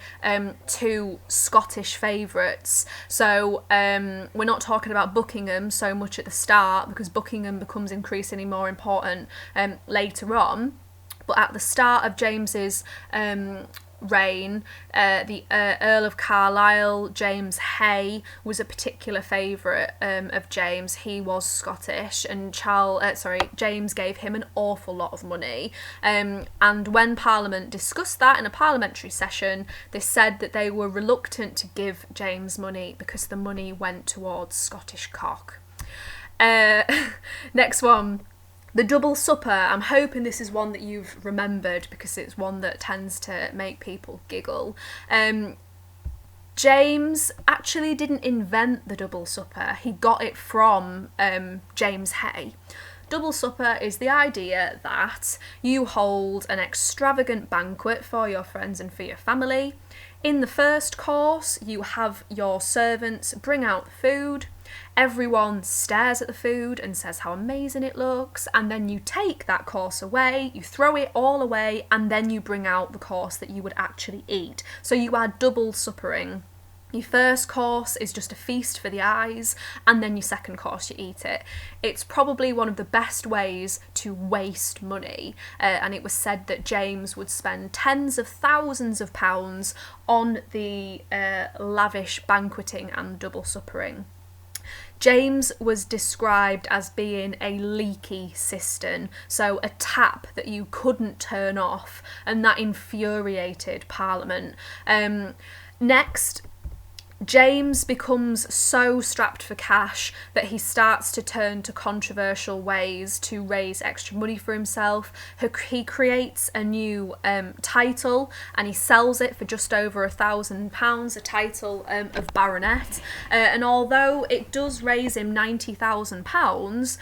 to Scottish favourites. So we're not talking about Buckingham so much at the start, because Buckingham becomes increasingly more important later on. But at the start of James's reign, the Earl of Carlisle, James Hay, was a particular favourite of James. He was Scottish, and James gave him an awful lot of money. And when Parliament discussed that in a parliamentary session, they said that they were reluctant to give James money because the money went towards Scottish cock. Next one. The double supper. I'm hoping this is one that you've remembered because it's one that tends to make people giggle. James actually didn't invent the double supper. He got it from James Hay. Double supper is the idea that you hold an extravagant banquet for your friends and for your family. In the first course, you have your servants bring out the food. Everyone stares at the food and says how amazing it looks, and then you take that course away, you throw it all away, and then you bring out the course that you would actually eat. So you are double suppering. Your first course is just a feast for the eyes, and then your second course you eat it. It's probably one of the best ways to waste money, and it was said that James would spend tens of thousands of pounds on the lavish banqueting and double suppering. James was described as being a leaky cistern, so a tap that you couldn't turn off, and that infuriated Parliament. Next, James becomes so strapped for cash that he starts to turn to controversial ways to raise extra money for himself. He creates a new title and he sells it for just over £1,000, a title of baronet. And although it does raise him £90,000,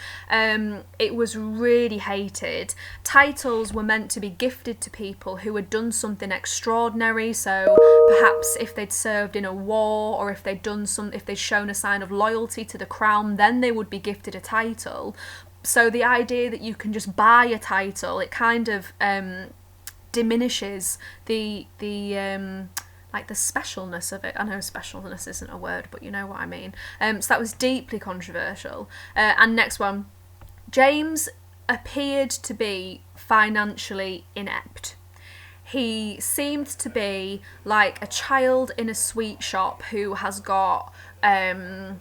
it was really hated. Titles were meant to be gifted to people who had done something extraordinary, so perhaps if they'd served in a war, or if they'd shown a sign of loyalty to the crown, then they would be gifted a title. So the idea that you can just buy a title, it kind of diminishes the specialness of it. I know specialness isn't a word, but you know what I mean. So that was deeply controversial. And next one, James appeared to be financially inept. He seemed to be like a child in a sweet shop who has got £5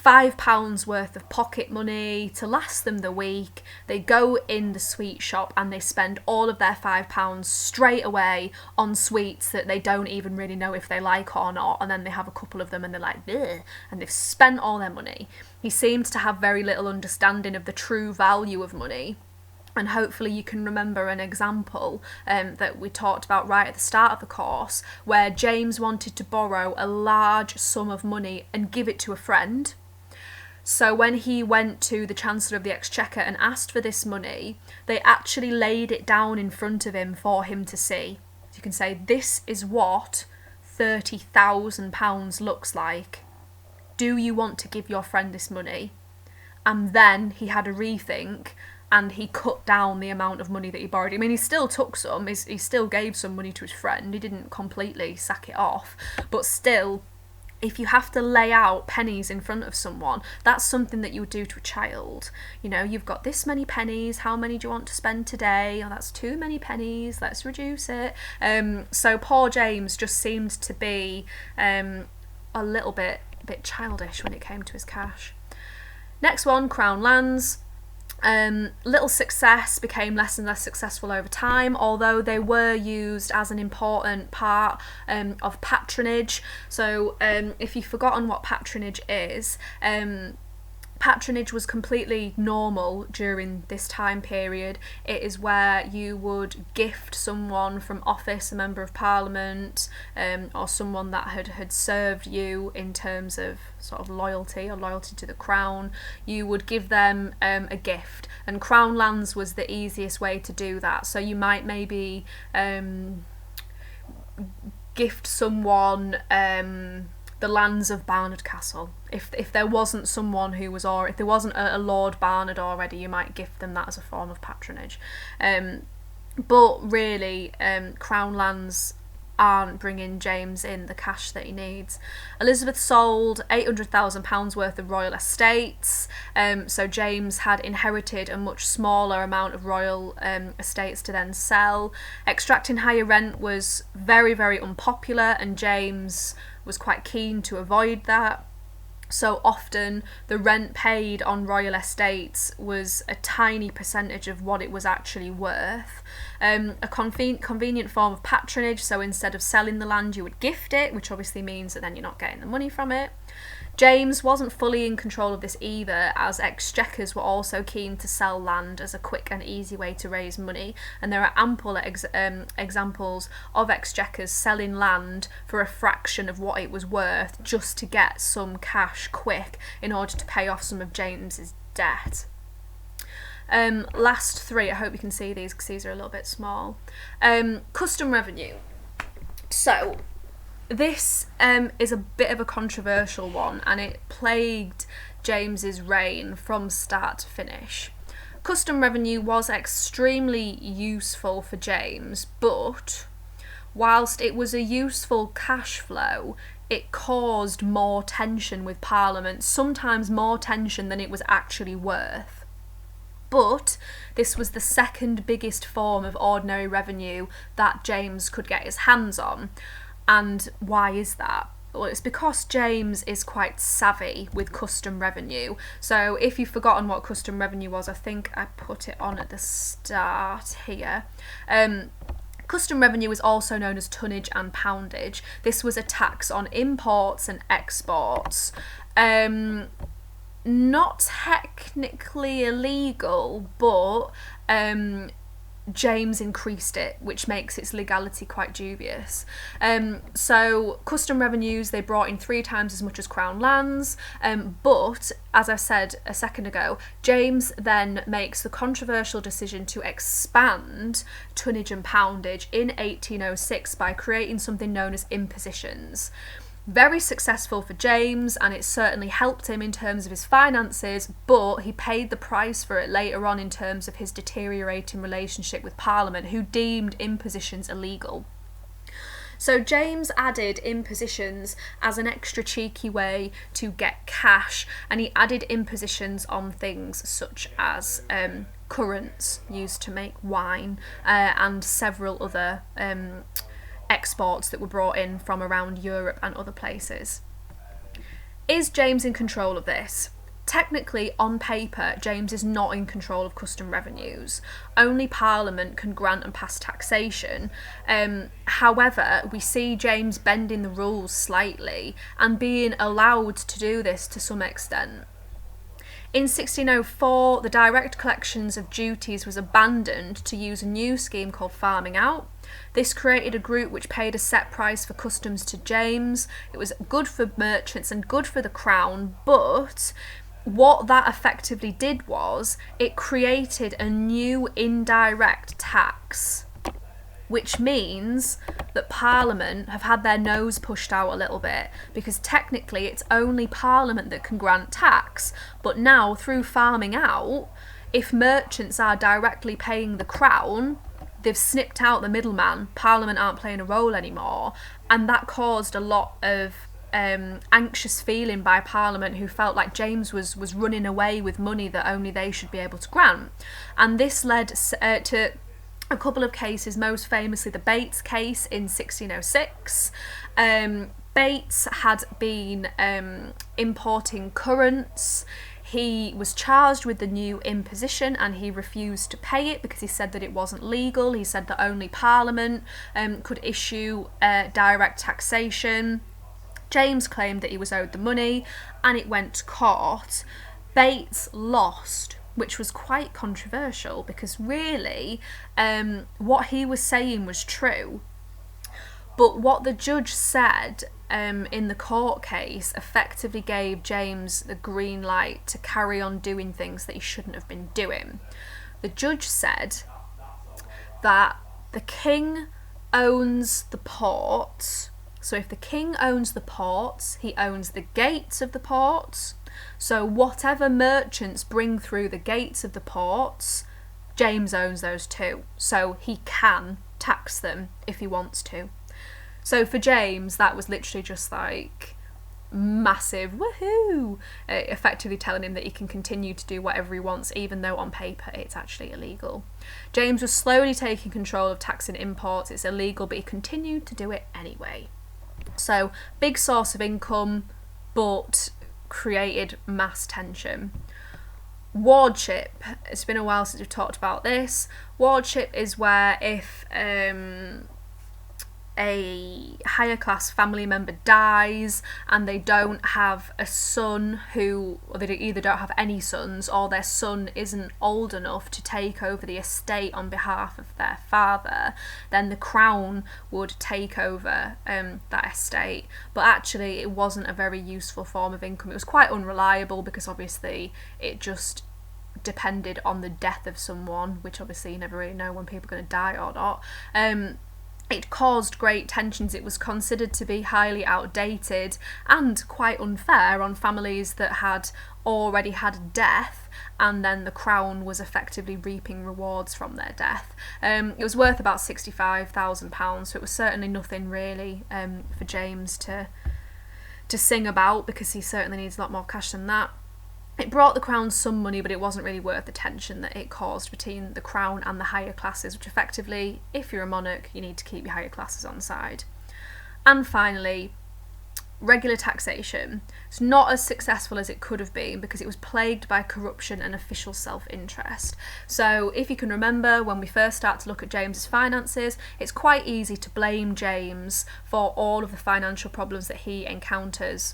£5 worth of pocket money to last them the week. They go in the sweet shop and they spend all of their £5 straight away on sweets that they don't even really know if they like or not, and then they have a couple of them and they're like, ugh, and they've spent all their money. He seems to have very little understanding of the true value of money. And hopefully you can remember an example that we talked about right at the start of the course, where James wanted to borrow a large sum of money and give it to a friend. So when he went to the Chancellor of the Exchequer and asked for this money, they actually laid it down in front of him for him to see. So you can say, this is what £30,000 looks like. Do you want to give your friend this money? And then he had a rethink, and he cut down the amount of money that he borrowed. I mean, he still took some, he still gave some money to his friend, he didn't completely sack it off, but still, if you have to lay out pennies in front of someone, that's something that you would do to a child. You know, you've got this many pennies, how many do you want to spend today? Oh, that's too many pennies, let's reduce it. So poor James just seemed to be a little bit childish when it came to his cash. Next one, Crown lands. Little success, became less and less successful over time, although they were used as an important part of patronage. So if you've forgotten what patronage is, patronage was completely normal during this time period. It is where you would gift someone from office, a member of parliament, or someone that had served you in terms of sort of loyalty or loyalty to the crown. You would give them a gift, and crown lands was the easiest way to do that. So you might maybe gift someone the lands of Barnard Castle. If there wasn't someone who was, or if there wasn't a Lord Barnard already, you might gift them that as a form of patronage. But really, crown lands aren't bringing James in the cash that he needs. Elizabeth sold £800,000 worth of royal estates, so James had inherited a much smaller amount of royal estates to then sell. Extracting higher rent was very, very unpopular, and James was quite keen to avoid that. So often the rent paid on royal estates was a tiny percentage of what it was actually worth. A convenient form of patronage, so instead of selling the land you would gift it, which obviously means that then you're not getting the money from it. James wasn't fully in control of this either, as exchequers were also keen to sell land as a quick and easy way to raise money, and there are ample examples of exchequers selling land for a fraction of what it was worth just to get some cash quick in order to pay off some of James's debt. Last three, I hope you can see these because these are a little bit small. Custom revenue. So this is a bit of a controversial one, and it plagued James's reign from start to finish. Custom revenue was extremely useful for James, but whilst it was a useful cash flow, it caused more tension with Parliament, sometimes more tension than it was actually worth. But this was the second biggest form of ordinary revenue that James could get his hands on. And why is that? Well, it's because James is quite savvy with custom revenue. So if you've forgotten what custom revenue was, I think I put it on at the start here. Custom revenue is also known as tonnage and poundage. This was a tax on imports and exports. Not technically illegal, but James increased it, which makes its legality quite dubious. So custom revenues, they brought in 3 times as much as crown lands, but as I said a second ago, James then makes the controversial decision to expand tonnage and poundage in 1806 by creating something known as impositions. Very successful for James, and it certainly helped him in terms of his finances, but he paid the price for it later on in terms of his deteriorating relationship with Parliament, who deemed impositions illegal. So James added impositions as an extra cheeky way to get cash, and he added impositions on things such as currants used to make wine, and several other exports that were brought in from around Europe and other places. Is James in control of this? Technically, on paper, James is not in control of custom revenues. Only Parliament can grant and pass taxation. However, we see James bending the rules slightly and being allowed to do this to some extent. In 1604, the direct collections of duties was abandoned to use a new scheme called farming out. This created a group which paid a set price for customs to James. It was good for merchants and good for the crown, but what that effectively did was it created a new indirect tax, which means that Parliament have had their nose pushed out a little bit, because technically it's only Parliament that can grant tax, but now through farming out, if merchants are directly paying the crown, they've snipped out the middleman, Parliament aren't playing a role anymore, and that caused a lot of anxious feeling by Parliament, who felt like James was running away with money that only they should be able to grant. And this led to a couple of cases, most famously the Bates case in 1606. Bates had been importing currants. He was charged with the new imposition and he refused to pay it because he said that it wasn't legal. He said that only Parliament could issue direct taxation. James claimed that he was owed the money and it went to court. Bates lost, which was quite controversial because really what he was saying was true. But what the judge said in the court case effectively gave James the green light to carry on doing things that he shouldn't have been doing. The judge said that the king owns the ports. So if the king owns the ports, he owns the gates of the ports. So whatever merchants bring through the gates of the ports, James owns those too. So he can tax them if he wants to. So for James, that was literally just like massive woohoo, effectively telling him that he can continue to do whatever he wants, even though on paper it's actually illegal. James was slowly taking control of taxing imports. It's illegal, but he continued to do it anyway. So big source of income, but created mass tension. Wardship. It's been a while since we've talked about this. Wardship is where if a higher class family member dies and they don't have a son or they either don't have any sons or their son isn't old enough to take over the estate on behalf of their father, then the crown would take over that estate. But actually it wasn't a very useful form of income. It was quite unreliable because obviously it just depended on the death of someone, which obviously you never really know when people are going to die or not. It caused great tensions. It was considered to be highly outdated and quite unfair on families that had already had a death and then the crown was effectively reaping rewards from their death. It was worth about £65,000, so it was certainly nothing really for James to sing about, because he certainly needs a lot more cash than that. It brought the crown some money, but it wasn't really worth the tension that it caused between the crown and the higher classes, which effectively, if you're a monarch, you need to keep your higher classes on side. And finally, regular taxation. It's not as successful as it could have been because it was plagued by corruption and official self-interest. So if you can remember, when we first start to look at James's finances, it's quite easy to blame James for all of the financial problems that he encounters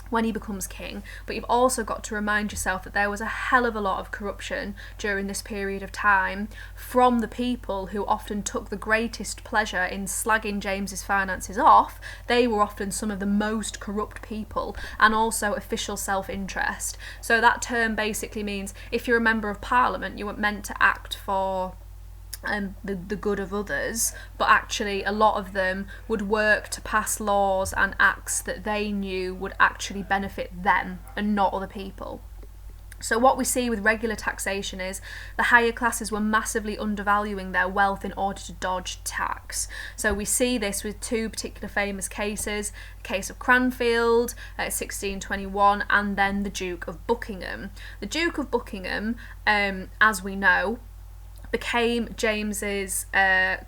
when he becomes king, but you've also got to remind yourself that there was a hell of a lot of corruption during this period of time from the people who often took the greatest pleasure in slagging James's finances off. They were often some of the most corrupt people, and also official self-interest. So that term basically means if you're a member of Parliament, you weren't meant to act for the good of others, but actually a lot of them would work to pass laws and acts that they knew would actually benefit them and not other people. So what we see with regular taxation is the higher classes were massively undervaluing their wealth in order to dodge tax. So we see this with two particular famous cases, the case of Cranfield 1621 and then the Duke of Buckingham. The Duke of Buckingham, as we know, became James's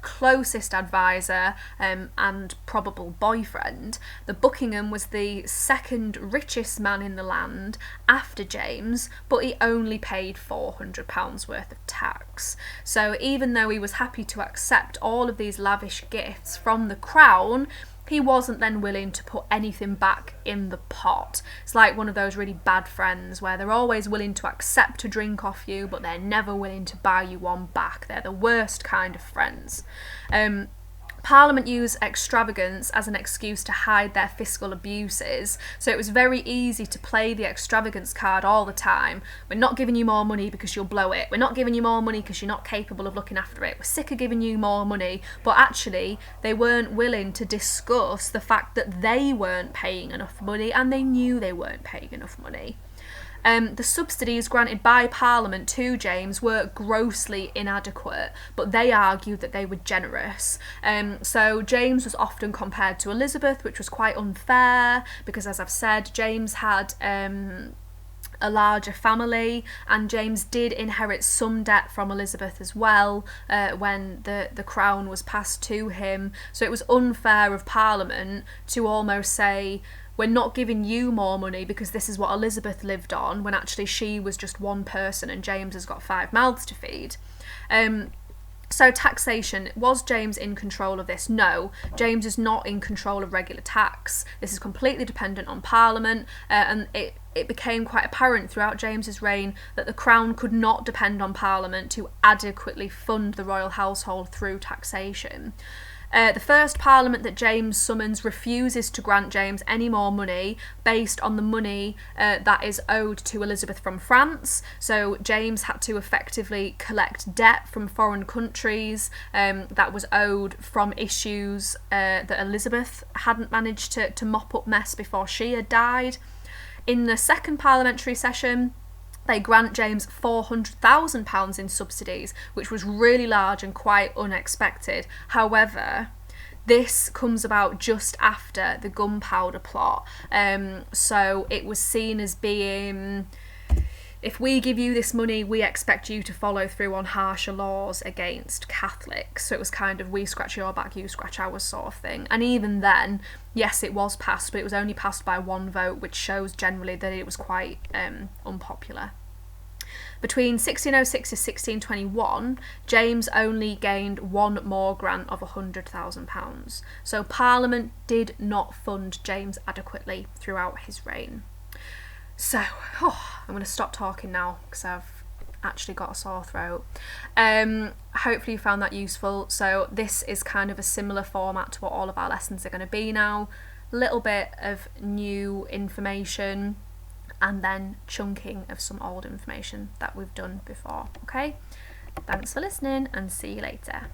closest advisor and probable boyfriend. The Buckingham was the second richest man in the land after James, but he only paid £400 worth of tax. So even though he was happy to accept all of these lavish gifts from the crown, he wasn't then willing to put anything back in the pot. It's like one of those really bad friends where they're always willing to accept a drink off you, but they're never willing to buy you one back. They're the worst kind of friends. Parliament used extravagance as an excuse to hide their fiscal abuses, so it was very easy to play the extravagance card all the time. We're not giving you more money because you'll blow it. We're not giving you more money because you're not capable of looking after it. We're sick of giving you more money. But actually, they weren't willing to discuss the fact that they weren't paying enough money, and they knew they weren't paying enough money. The subsidies granted by Parliament to James were grossly inadequate, but they argued that they were generous. So James was often compared to Elizabeth, which was quite unfair because, as I've said, James had a larger family, and James did inherit some debt from Elizabeth as well when the crown was passed to him. So it was unfair of Parliament to almost say, we're not giving you more money because this is what Elizabeth lived on, when actually she was just one person and James has got 5 mouths to feed. So taxation, was James in control of this? No, James is not in control of regular tax. This is completely dependent on Parliament, and it became quite apparent throughout James's reign that the crown could not depend on Parliament to adequately fund the royal household through taxation. The first Parliament that James summons refuses to grant James any more money based on the money that is owed to Elizabeth from France. So James had to effectively collect debt from foreign countries that was owed from issues that Elizabeth hadn't managed to mop up mess before she had died. In the second parliamentary session, they grant James £400,000 in subsidies, which was really large and quite unexpected. However, this comes about just after the gunpowder plot. So it was seen as being, if we give you this money, we expect you to follow through on harsher laws against Catholics. So it was kind of, we scratch your back, you scratch ours sort of thing. And even then, yes, it was passed, but it was only passed by 1 vote, which shows generally that it was quite unpopular. Between 1606 to 1621, James only gained 1 more grant of £100,000. So Parliament did not fund James adequately throughout his reign. So, I'm going to stop talking now because I've actually got a sore throat. Hopefully you found that useful. So this is kind of a similar format to what all of our lessons are going to be now. A little bit of new information and then chunking of some old information that we've done before. Okay, thanks for listening and see you later.